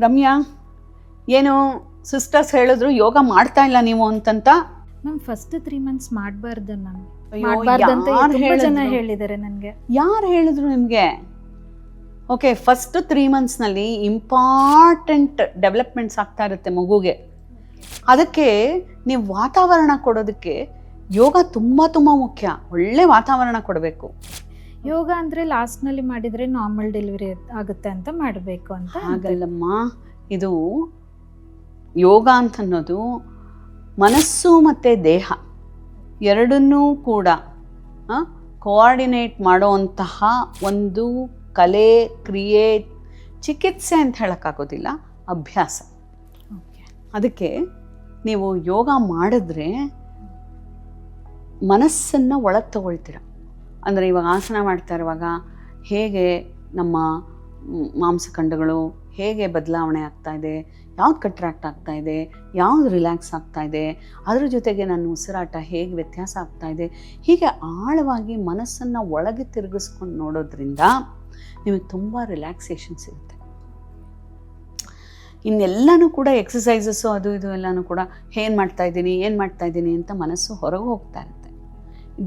ರಮ್ಯಾ, ಏನು ಸಿಸ್ಟರ್ಸ್ ಹೇಳಿದ್ರು ಯೋಗ ಮಾಡ್ತಾ ಇಲ್ಲ ನೀವು ಅಂತಂತ? ಮ್ಯಾಮ್ ಫಸ್ಟ್ 3 months ಮಾಡಬಾರ್ದು ಮ್ಯಾಮ್. ಅಯ್ಯೋ, ಮಾಡಬಾರ್ದಂತ ಯಾರ್ ತುಂಬಾ ಜನ ಹೇಳಿದ್ರು? ಹೇಳಿದ್ದಾರೆ ನನಗೆ. ಯಾರು ಹೇಳಿದ್ರು ನಿಮಗೆ? ಓಕೆ, ಫಸ್ಟ್ 3 monthsನಲ್ಲಿ ಇಂಪಾರ್ಟೆಂಟ್ ಡೆವಲಪ್ಮೆಂಟ್ಸ್ ಆಗ್ತಾ ಇರುತ್ತೆ ಮಗುಗೆ. ಅದಕ್ಕೆ ನೀವು ವಾತಾವರಣ ಕೊಡೋದಕ್ಕೆ ಯೋಗ ತುಂಬ ತುಂಬ ಮುಖ್ಯ. ಒಳ್ಳೆ ವಾತಾವರಣ ಕೊಡಬೇಕು. ಯೋಗ ಅಂದರೆ ಲಾಸ್ಟ್ನಲ್ಲಿ ಮಾಡಿದರೆ ನಾರ್ಮಲ್ ಡೆಲಿವರಿ ಆಗುತ್ತೆ ಅಂತ ಮಾಡಬೇಕು ಅಂತ. ಹಾಗಲ್ಲಮ್ಮ, ಇದು ಯೋಗ ಅಂತ ಅನ್ನೋದು ಮನಸ್ಸು ಮತ್ತು ದೇಹ ಎರಡನ್ನೂ ಕೂಡ ಕೋಆರ್ಡಿನೇಟ್ ಮಾಡೋವಂತಹ ಒಂದು ಕಲೆ, ಕ್ರಿಯೆ, ಚಿಕಿತ್ಸೆ ಅಂತ ಹೇಳೋಕ್ಕಾಗೋದಿಲ್ಲ, ಅಭ್ಯಾಸ. ಅದಕ್ಕೆ ನೀವು ಯೋಗ ಮಾಡಿದ್ರೆ ಮನಸ್ಸನ್ನು ಒಳಗೆ ತಗೊಳ್ತೀರ. ಅಂದರೆ ಇವಾಗ ಆಸನ ಮಾಡ್ತಾ ಇರುವಾಗ ಹೇಗೆ ನಮ್ಮ ಮಾಂಸಖಂಡಗಳು ಹೇಗೆ ಬದಲಾವಣೆ ಆಗ್ತಾ ಇದೆ, ಯಾವ್ದು ಕಟ್ರಾಕ್ಟ್ ಆಗ್ತಾ ಇದೆ, ಯಾವ್ದು ರಿಲ್ಯಾಕ್ಸ್ ಆಗ್ತಾ ಇದೆ, ಅದರ ಜೊತೆಗೆ ನನ್ನ ಉಸಿರಾಟ ಹೇಗೆ ವ್ಯತ್ಯಾಸ ಆಗ್ತಾ ಇದೆ, ಹೀಗೆ ಆಳವಾಗಿ ಮನಸ್ಸನ್ನು ಒಳಗೆ ತಿರುಗಿಸ್ಕೊಂಡು ನೋಡೋದ್ರಿಂದ ನಿಮಗೆ ತುಂಬ ರಿಲ್ಯಾಕ್ಸೇಷನ್ ಸಿಗುತ್ತೆ. ಇನ್ನೆಲ್ಲನೂ ಕೂಡ ಎಕ್ಸಸೈಸಸ್ಸು ಅದು ಇದು ಎಲ್ಲನೂ ಕೂಡ ಏನು ಮಾಡ್ತಾ ಇದ್ದೀನಿ ಅಂತ ಮನಸ್ಸು ಹೊರಗೆ ಹೋಗ್ತಾ ಇರುತ್ತೆ.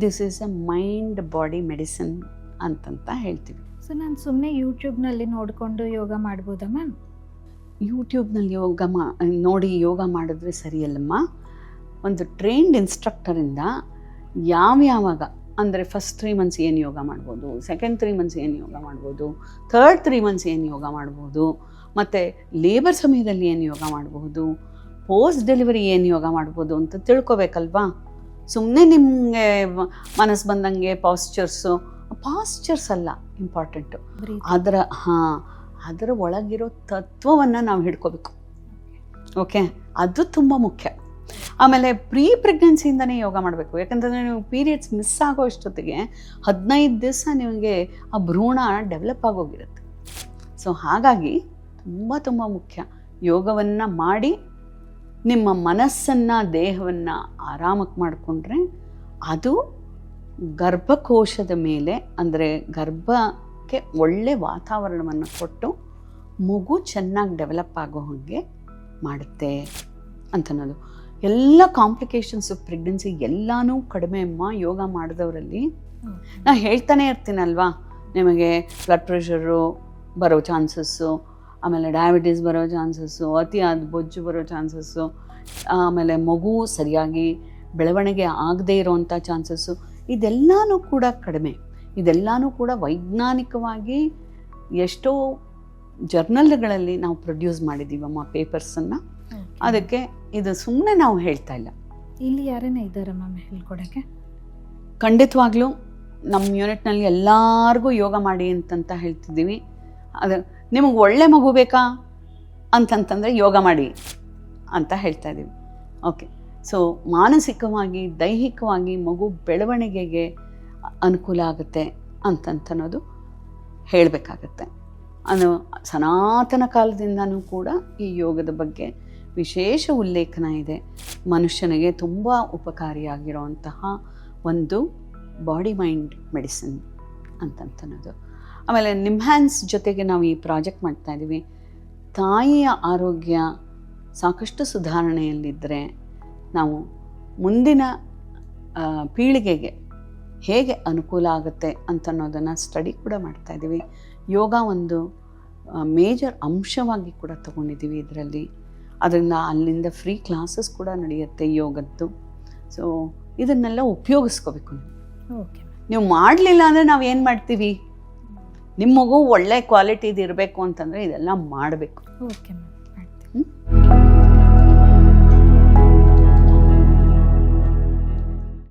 This is A mind body medicine ಅಂತಂತ ಹೇಳ್ತೀವಿ. ಸೊ ನಾನು ಸುಮ್ಮನೆ ಯೂಟ್ಯೂಬ್ನಲ್ಲಿ ನೋಡಿಕೊಂಡು ಯೋಗ ಮಾಡ್ಬೋದಾ ಮ್ಯಾಮ್? ಯೂಟ್ಯೂಬ್ನಲ್ಲಿ ನೋಡಿ ಯೋಗ ಮಾಡಿದ್ರೆ ಸರಿಯಲ್ಲಮ್ಮ. ಒಂದು ಟ್ರೈನ್ಡ್ ಇನ್ಸ್ಟ್ರಕ್ಟರಿಂದ ಯಾವಾಗ ಅಂದರೆ ಫಸ್ಟ್ 3 months ಏನು ಯೋಗ ಮಾಡ್ಬೋದು, ಸೆಕೆಂಡ್ 3 months ಏನು ಯೋಗ ಮಾಡ್ಬೋದು, ಥರ್ಡ್ 3 months ಏನು ಯೋಗ ಮಾಡ್ಬೋದು, ಮತ್ತು ಲೇಬರ್ ಸಮಯದಲ್ಲಿ ಏನು ಯೋಗ ಮಾಡಬಹುದು, ಪೋಸ್ಟ್ ಡೆಲಿವರಿ ಏನು ಯೋಗ ಮಾಡ್ಬೋದು ಅಂತ ತಿಳ್ಕೊಬೇಕಲ್ವಾ. ಸುಮ್ಮನೆ ನಿಮಗೆ ಮನಸ್ಸು ಬಂದಂಗೆ ಪಾಸ್ಚರ್ಸ್ ಅಲ್ಲ ಇಂಪಾರ್ಟೆಂಟು, ಅದರ ಒಳಗಿರೋ ತತ್ವವನ್ನು ನಾವು ಹಿಡ್ಕೋಬೇಕು. ಓಕೆ, ಅದು ತುಂಬ ಮುಖ್ಯ. ಆಮೇಲೆ ಪ್ರೆಗ್ನೆನ್ಸಿಯಿಂದನೇ ಯೋಗ ಮಾಡಬೇಕು. ಯಾಕಂತಂದರೆ ನೀವು ಪೀರಿಯಡ್ಸ್ ಮಿಸ್ ಆಗೋ ಅಷ್ಟೊತ್ತಿಗೆ 15 ದಿವಸ ನಿಮಗೆ ಆ ಭ್ರೂಣ ಡೆವಲಪ್ ಆಗೋಗಿರುತ್ತೆ. ಸೊ ಹಾಗಾಗಿ ತುಂಬ ತುಂಬ ಮುಖ್ಯ. ಯೋಗವನ್ನು ಮಾಡಿ ನಿಮ್ಮ ಮನಸ್ಸನ್ನು, ದೇಹವನ್ನು ಆರಾಮಕ್ಕೆ ಮಾಡಿಕೊಂಡ್ರೆ ಅದು ಗರ್ಭಕೋಶದ ಮೇಲೆ, ಅಂದರೆ ಗರ್ಭಕ್ಕೆ ಒಳ್ಳೆ ವಾತಾವರಣವನ್ನು ಕೊಟ್ಟು ಮಗು ಚೆನ್ನಾಗಿ ಡೆವಲಪ್ ಆಗೋ ಹಾಗೆ ಮಾಡುತ್ತೆ ಅಂತನ್ನೋದು. ಎಲ್ಲ ಕಾಂಪ್ಲಿಕೇಶನ್ಸು ಪ್ರೆಗ್ನೆನ್ಸಿ ಎಲ್ಲನೂ ಕಡಿಮೆ ಅಮ್ಮ ಯೋಗ ಮಾಡಿದವರಲ್ಲಿ. ನಾನು ಹೇಳ್ತಾನೆ ಇರ್ತೀನಲ್ವಾ, ನಿಮಗೆ ಬ್ಲಡ್ ಪ್ರೆಷರು ಬರೋ ಚಾನ್ಸಸ್ಸು, ಆಮೇಲೆ ಡಯಾಬಿಟೀಸ್ ಬರೋ ಚಾನ್ಸಸ್ಸು, ಅತಿಯಾದ ಬೊಜ್ಜು ಬರೋ ಚಾನ್ಸಸ್ಸು, ಆಮೇಲೆ ಮಗು ಸರಿಯಾಗಿ ಬೆಳವಣಿಗೆ ಆಗದೇ ಇರೋವಂಥ ಚಾನ್ಸಸ್ಸು, ಇದೆಲ್ಲನೂ ಕೂಡ ಕಡಿಮೆ. ಇದೆಲ್ಲನೂ ಕೂಡ ವೈಜ್ಞಾನಿಕವಾಗಿ ಎಷ್ಟೋ ಜರ್ನಲ್ಗಳಲ್ಲಿ ನಾವು ಪ್ರೊಡ್ಯೂಸ್ ಮಾಡಿದ್ದೀವಮ್ಮ ಪೇಪರ್ಸನ್ನು. ಅದಕ್ಕೆ ಇದು ಸುಮ್ಮನೆ ನಾವು ಹೇಳ್ತಾ ಇಲ್ಲ. ಇಲ್ಲಿ ಯಾರೇನೇ ಇದ್ದಾರೆ ಮ್ಯಾಮ್ ಹೇಳ್ಕೊಡೋಕ್ಕೆ? ಖಂಡಿತವಾಗ್ಲೂ ನಮ್ಮ ಯೂನಿಟ್ನಲ್ಲಿ ಎಲ್ಲರಿಗೂ ಯೋಗ ಮಾಡಿ ಅಂತಂತ ಹೇಳ್ತಿದ್ದೀವಿ. ಅದು ನಿಮಗೆ ಒಳ್ಳೆ ಮಗು ಬೇಕಾ ಅಂತಂತಂದರೆ ಯೋಗ ಮಾಡಿ ಅಂತ ಹೇಳ್ತಾ ಇದ್ದೀವಿ. ಓಕೆ, ಸೊ ಮಾನಸಿಕವಾಗಿ, ದೈಹಿಕವಾಗಿ ಮಗು ಬೆಳವಣಿಗೆಗೆ ಅನುಕೂಲ ಆಗುತ್ತೆ ಅಂತನ್ನೋದು ಹೇಳಬೇಕಾಗತ್ತೆ. ಅದು ಸನಾತನ ಕಾಲದಿಂದನೂ ಕೂಡ ಈ ಯೋಗದ ಬಗ್ಗೆ ವಿಶೇಷ ಉಲ್ಲೇಖನ ಇದೆ. ಮನುಷ್ಯನಿಗೆ ತುಂಬ ಉಪಕಾರಿಯಾಗಿರೋವಂತಹ ಒಂದು ಬಾಡಿ ಮೈಂಡ್ ಮೆಡಿಸಿನ್ ಅಂತನ್ನೋದು. ಆಮೇಲೆ ನಿಮ್ಹ್ಯಾನ್ಸ್ ಜೊತೆಗೆ ನಾವು ಈ ಪ್ರಾಜೆಕ್ಟ್ ಮಾಡ್ತಾಯಿದ್ದೀವಿ. ತಾಯಿಯ ಆರೋಗ್ಯ ಸಾಕಷ್ಟು ಸುಧಾರಣೆಯಲ್ಲಿದ್ದರೆ ನಾವು ಮುಂದಿನ ಪೀಳಿಗೆಗೆ ಹೇಗೆ ಅನುಕೂಲ ಆಗುತ್ತೆ ಅಂತನ್ನೋದನ್ನು ಸ್ಟಡಿ ಕೂಡ ಮಾಡ್ತಾಯಿದ್ದೀವಿ. ಯೋಗ ಒಂದು ಮೇಜರ್ ಅಂಶವಾಗಿ ಕೂಡ ತಗೊಂಡಿದ್ದೀವಿ ಇದರಲ್ಲಿ. ಅದರಿಂದ ಅಲ್ಲಿಂದ ಫ್ರೀ ಕ್ಲಾಸಸ್ ಕೂಡ ನಡೆಯುತ್ತೆ ಯೋಗದ್ದು. ಸೊ ಇದನ್ನೆಲ್ಲ ಉಪಯೋಗಿಸ್ಕೋಬೇಕು ನೀವು. ಓಕೆ, ನೀವು ಮಾಡಲಿಲ್ಲ ಅಂದರೆ ನಾವು ಏನು ಮಾಡ್ತೀವಿ? ನಿಮ್ಮ ಮಗು ಒಳ್ಳೆ ಕ್ವಾಲಿಟಿದು ಇರಬೇಕು ಅಂತಂದರೆ ಇದೆಲ್ಲ ಮಾಡಬೇಕು. ಓಕೆ ಮ್ಯಾಮ್, ಮಾಡ್ತೀನಿ.